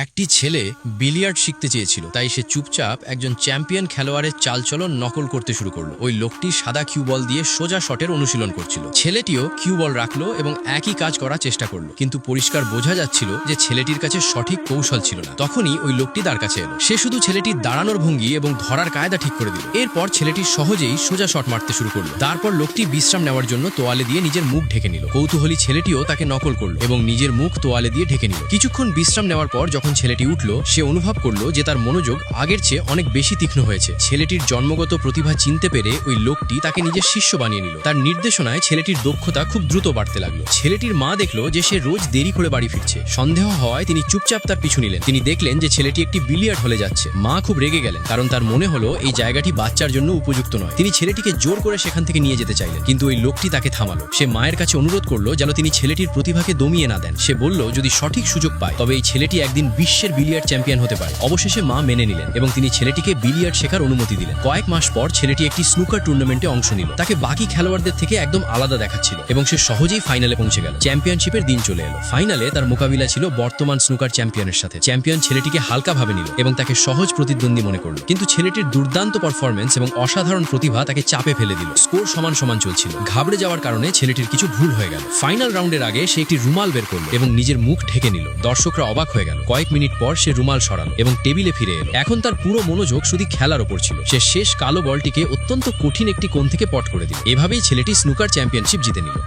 একটি ছেলে বিলিয়ার্ড শিখতে চেয়েছিল, তাই সে চুপচাপ একজন চ্যাম্পিয়ন খেলোয়াড়ের চালচলন নকল করতে শুরু করলো। ওই লোকটি সাদা কিউ বল দিয়ে সোজা শটের অনুশীলন করছিল। ছেলেটিও কিউ বল রাখলো এবং একই কাজ করার চেষ্টা করলো, কিন্তু পরিষ্কার বোঝা যাচ্ছিল যে ছেলেটির কাছে সঠিক কৌশল ছিল না। তখনই ওই লোকটি তার কাছে এলো। সে শুধু ছেলেটির দাঁড়ানোর ভঙ্গি এবং ধরার কায়দা ঠিক করে দিল। এরপর ছেলেটি সহজেই সোজা শট মারতে শুরু করলো। তারপর লোকটি বিশ্রাম নেওয়ার জন্য তোয়ালে দিয়ে নিজের মুখ ঢেকে নিল। কৌতূহলী ছেলেটিও তাকে নকল করলো এবং নিজের মুখ তোয়ালে দিয়ে ঢেকে নিল। কিছুক্ষণ বিশ্রাম নেওয়ার পর যখন ছেলেটি উঠল, সে অনুভব করলো যে তার মনোযোগ আগের চেয়ে অনেক বেশি তীক্ষ্ণ হয়েছে। ছেলেটির জন্মগত প্রতিভা চিনতে পেরে ওই লোকটি তাকে নিজের শিষ্য বানিয়ে নিল। তার নির্দেশনায় ছেলেটির দক্ষতা খুব দ্রুত বাড়তে লাগলো। ছেলেটির মা দেখলো যে সে রোজ দেরি করে বাড়ি ফিরছে। সন্দেহ হওয়ায় তিনি চুপচাপ তার পিছু নিলেন। তিনি দেখলেন যে ছেলেটি একটি বিলিয়ার্ড হলে যাচ্ছে। মা খুব রেগে গেলেন, কারণ তার মনে হলো এই জায়গাটি বাচ্চার জন্য উপযুক্ত নয়। তিনি ছেলেটিকে জোর করে সেখান থেকে নিয়ে যেতে চাইলেন, কিন্তু ওই লোকটি তাকে থামালো। সে মায়ের কাছে অনুরোধ করলো যেন তিনি ছেলেটির প্রতিভাকে দমিয়ে না দেন। সে বলল যদি সঠিক সুযোগ পায় তবে এই ছেলেটি একদিন বিশ্বের বিলিয়ার্ড চ্যাম্পিয়ন হতে পারে। অবশেষে মা মেনে নিলেন এবং তিনি ছেলেটিকে বিলিয়ার্ড শেখার অনুমতি দিলেন। কয়েক মাস পর ছেলেটি একটি স্নুকার টুর্নামেন্টে অংশ নিল। তাকে বাকি খেলোয়াড়দের থেকে একদম আলাদা দেখাচ্ছিল এবং সে সহজেই ফাইনালে পৌঁছে গেল। চ্যাম্পিয়নশিপের দিন চলে এলো। ফাইনালে তার মোকাবিলা ছিল বর্তমান স্নুকার চ্যাম্পিয়নের সাথে। চ্যাম্পিয়ন ছেলেটিকে হালকাভাবে নিল এবং তাকে সহজ প্রতিদ্বন্দ্বী মনে করল, কিন্তু ছেলেটির দুর্দান্ত পারফরম্যান্স এবং অসাধারণ প্রতিভা তাকে চাপে ফেলে দিল। স্কোর সমান সমান চলছিল। ঘাবড়ে যাওয়ার কারণে ছেলেটির কিছু ভুল হয়ে গেল। ফাইনাল রাউন্ডের আগে সে একটি রুমাল বের করল এবং নিজের মুখ ঢেকে নিল। দর্শকরা অবাক হয়ে গেল। কয়েক মিনিট পর সে রুমাল সরালো এবং টেবিলে ফিরে এলো। এখন তার পুরো মনোযোগ শুধু খেলার ওপর ছিল। সে শেষ কালো বলটিকে অত্যন্ত কঠিন একটি কোণ থেকে পট করে দিল। এভাবেই ছেলেটি স্নুকার চ্যাম্পিয়নশিপ জিতে নিল।